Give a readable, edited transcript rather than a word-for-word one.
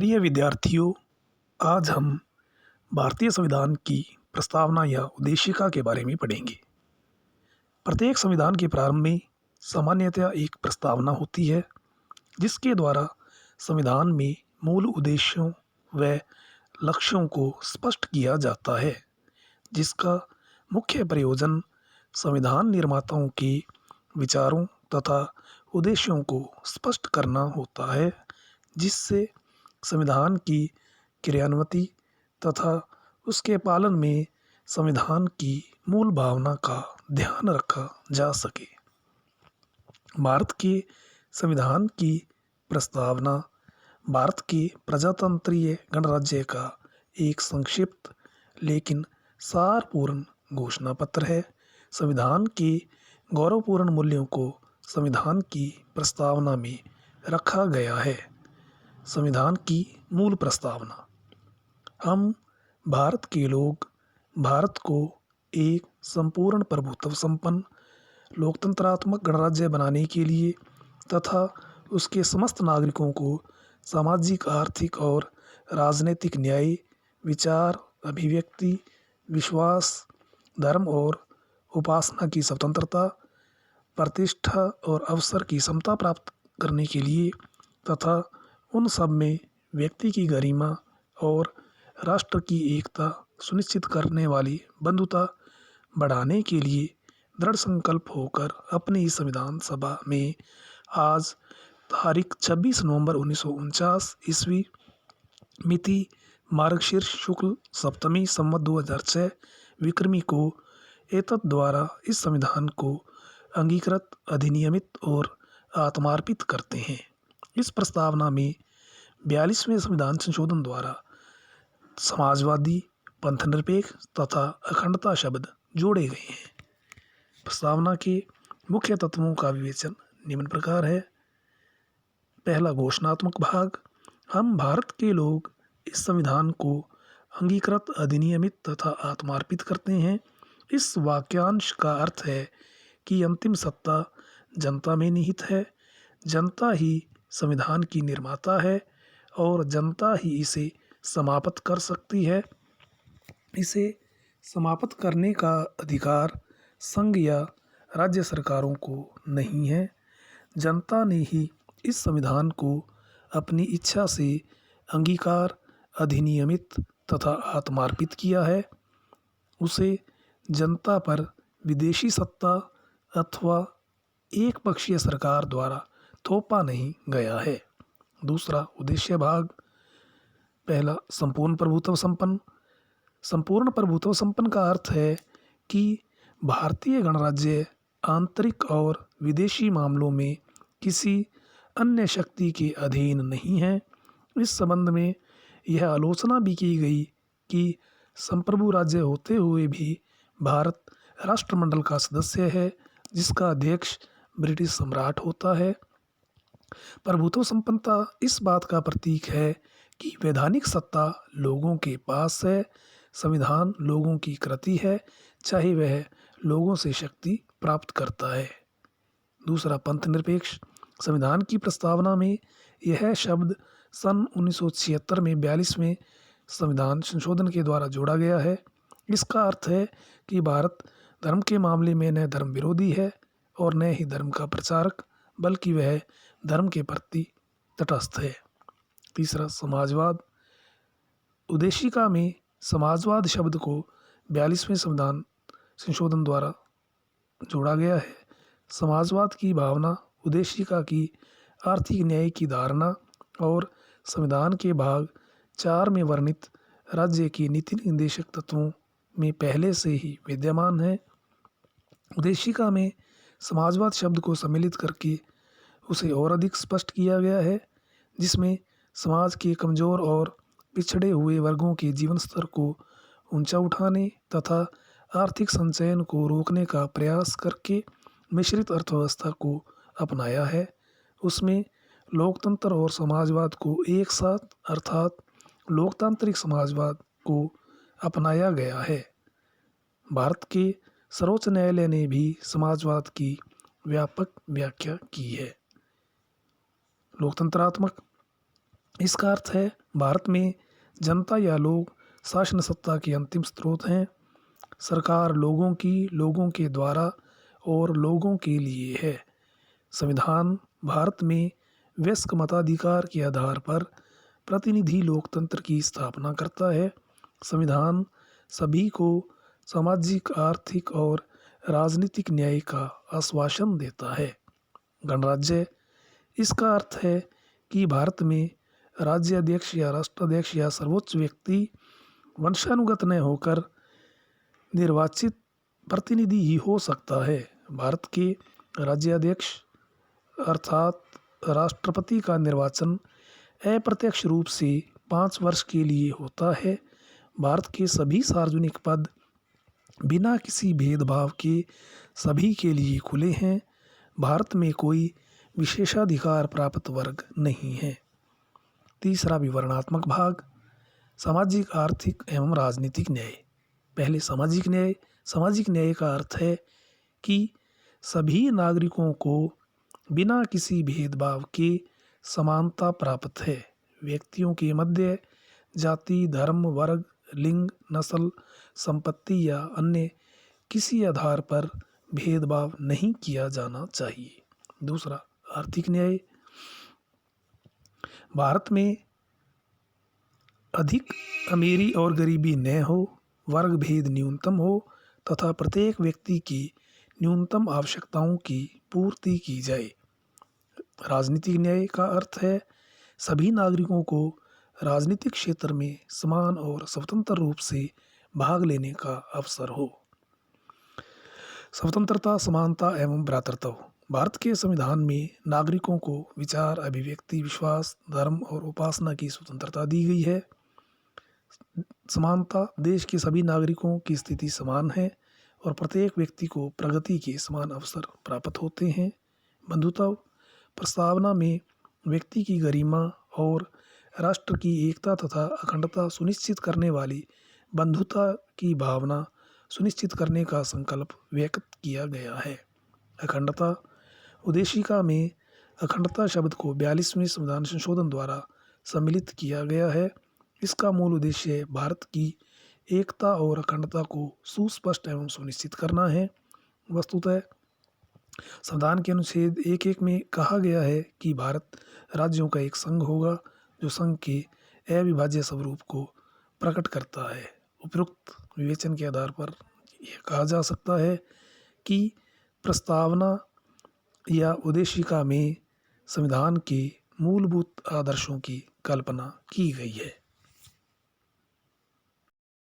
प्रिय विद्यार्थियों, आज हम भारतीय संविधान की प्रस्तावना या उद्देशिका के बारे में पढ़ेंगे। प्रत्येक संविधान के प्रारंभ में सामान्यतया एक प्रस्तावना होती है, जिसके द्वारा संविधान में मूल उद्देश्यों व लक्ष्यों को स्पष्ट किया जाता है, जिसका मुख्य प्रयोजन संविधान निर्माताओं के विचारों तथा उद्देश्यों को स्पष्ट करना होता है, जिससे संविधान की क्रियान्विति तथा उसके पालन में संविधान की मूल भावना का ध्यान रखा जा सके। भारत के संविधान की प्रस्तावना भारत के प्रजातंत्रीय गणराज्य का एक संक्षिप्त लेकिन सारपूर्ण घोषणा पत्र है। संविधान के गौरवपूर्ण मूल्यों को संविधान की प्रस्तावना में रखा गया है। संविधान की मूल प्रस्तावना। हम भारत के लोग भारत को एक संपूर्ण प्रभुत्व संपन्न लोकतंत्रात्मक गणराज्य बनाने के लिए तथा उसके समस्त नागरिकों को सामाजिक, आर्थिक और राजनीतिक न्याय, विचार, अभिव्यक्ति, विश्वास, धर्म और उपासना की स्वतंत्रता, प्रतिष्ठा और अवसर की समता प्राप्त करने के लिए तथा उन सब में व्यक्ति की गरिमा और राष्ट्र की एकता सुनिश्चित करने वाली बंधुता बढ़ाने के लिए दृढ़ संकल्प होकर अपनी संविधान सभा में आज तारीख 26 नवंबर 1949 ईस्वी मिति मार्गशीर्ष शुक्ल सप्तमी संवत 2006 विक्रमी को एतद द्वारा इस संविधान को अंगीकृत, अधिनियमित और आत्मार्पित करते हैं। इस प्रस्तावना में 42वें संविधान संशोधन द्वारा समाजवादी, पंथनिरपेक्ष तथा अखंडता शब्द जोड़े गए हैं। प्रस्तावना के मुख्य तत्वों का विवेचन निम्न प्रकार है। पहला, घोषणात्मक भाग। हम भारत के लोग इस संविधान को अंगीकृत, अधिनियमित तथा आत्मार्पित करते हैं। इस वाक्यांश का अर्थ है कि अंतिम सत्ता जनता में निहित है। जनता ही संविधान की निर्माता है और जनता ही इसे समाप्त कर सकती है। इसे समाप्त करने का अधिकार संघ या राज्य सरकारों को नहीं है। जनता ने ही इस संविधान को अपनी इच्छा से अंगीकार, अधिनियमित तथा आत्मार्पित किया है। उसे जनता पर विदेशी सत्ता अथवा एक पक्षीय सरकार द्वारा थोपा नहीं गया है। दूसरा, उद्देश्य भाग। पहला, संपूर्ण प्रभुत्व संपन्न। संपूर्ण प्रभुत्व संपन्न का अर्थ है कि भारतीय गणराज्य आंतरिक और विदेशी मामलों में किसी अन्य शक्ति के अधीन नहीं है। इस संबंध में यह आलोचना भी की गई कि संप्रभु राज्य होते हुए भी भारत राष्ट्रमंडल का सदस्य है, जिसका अध्यक्ष ब्रिटिश सम्राट होता है। प्रभुत्व संपन्नता इस बात का प्रतीक है कि वैधानिक सत्ता लोगों के पास है। संविधान लोगों की कृति है, चाहे वह लोगों से शक्ति प्राप्त करता है। दूसरा, पंथनिरपेक्ष। संविधान की प्रस्तावना में यह शब्द सन 1976 में 42वें संविधान संशोधन के द्वारा जोड़ा गया है। इसका अर्थ है कि भारत धर्म के मामले में न धर्म विरोधी है और न ही धर्म का प्रचारक, बल्कि वह धर्म के प्रति तटस्थ है। तीसरा, समाजवाद। उद्देशिका में समाजवाद शब्द को 42वें संविधान संशोधन द्वारा जोड़ा गया है। समाजवाद की भावना उद्देशिका की आर्थिक न्याय की धारणा और संविधान के भाग 4 में वर्णित राज्य की नीति निर्देशक तत्वों में पहले से ही विद्यमान है। उद्देशिका में समाजवाद शब्द को सम्मिलित करके उसे और अधिक स्पष्ट किया गया है, जिसमें समाज के कमज़ोर और पिछड़े हुए वर्गों के जीवन स्तर को ऊंचा उठाने तथा आर्थिक संचयन को रोकने का प्रयास करके मिश्रित अर्थव्यवस्था को अपनाया है। उसमें लोकतंत्र और समाजवाद को एक साथ अर्थात लोकतांत्रिक समाजवाद को अपनाया गया है। भारत के सर्वोच्च न्यायालय ने भी समाजवाद की व्यापक व्याख्या की है। लोकतंत्रात्मक इसका अर्थ है भारत में जनता या लोग शासन सत्ता के अंतिम स्रोत हैं। सरकार लोगों की, लोगों के द्वारा और लोगों के लिए है। संविधान भारत में वयस्क मताधिकार के आधार पर प्रतिनिधि लोकतंत्र की स्थापना करता है। संविधान सभी को सामाजिक, आर्थिक और राजनीतिक न्याय का आश्वासन देता है। गणराज्य, इसका अर्थ है कि भारत में राज्याध्यक्ष या राष्ट्राध्यक्ष या सर्वोच्च व्यक्ति वंशानुगत न होकर निर्वाचित प्रतिनिधि ही हो सकता है। भारत के राज्याध्यक्ष अर्थात राष्ट्रपति का निर्वाचन अप्रत्यक्ष रूप से 5 वर्ष के लिए होता है। भारत के सभी सार्वजनिक पद बिना किसी भेदभाव के सभी के लिए खुले हैं। भारत में कोई विशेषाधिकार प्राप्त वर्ग नहीं है। तीसरा विवरणात्मक भाग, सामाजिक, आर्थिक एवं राजनीतिक न्याय। पहले सामाजिक न्याय। सामाजिक न्याय का अर्थ है कि सभी नागरिकों को बिना किसी भेदभाव के समानता प्राप्त है। व्यक्तियों के मध्य जाति, धर्म, वर्ग, लिंग, नस्ल, संपत्ति या अन्य किसी आधार पर भेदभाव नहीं किया जाना चाहिए। दूसरा आर्थिक न्याय। भारत में अधिक अमीरी और गरीबी न हो, वर्ग भेद न्यूनतम हो तथा प्रत्येक व्यक्ति की न्यूनतम आवश्यकताओं की पूर्ति की जाए। राजनीतिक न्याय का अर्थ है सभी नागरिकों को राजनीतिक क्षेत्र में समान और स्वतंत्र रूप से भाग लेने का अवसर हो। स्वतंत्रता, समानता एवं भ्रातृत्व। भारत के संविधान में नागरिकों को विचार, अभिव्यक्ति, विश्वास, धर्म और उपासना की स्वतंत्रता दी गई है। समानता, देश के सभी नागरिकों की स्थिति समान है और प्रत्येक व्यक्ति को प्रगति के समान अवसर प्राप्त होते हैं। बंधुत्व, प्रस्तावना में व्यक्ति की गरिमा और राष्ट्र की एकता तथा अखंडता सुनिश्चित करने वाली बंधुता की भावना सुनिश्चित करने का संकल्प व्यक्त किया गया है। अखंडता, उद्देशिका में अखंडता शब्द को 42वें संविधान संशोधन द्वारा सम्मिलित किया गया है। इसका मूल उद्देश्य भारत की एकता और अखंडता को सुस्पष्ट एवं सुनिश्चित करना है। वस्तुतः संविधान के अनुच्छेद 1(1) में कहा गया है कि भारत राज्यों का एक संघ होगा जो संघ के अविभाज्य स्वरूप को प्रकट करता है। उपयुक्त विवेचन के आधार पर यह कहा जा सकता है कि प्रस्तावना या उद्देशिका में संविधान के मूलभूत आदर्शों की कल्पना की गई है।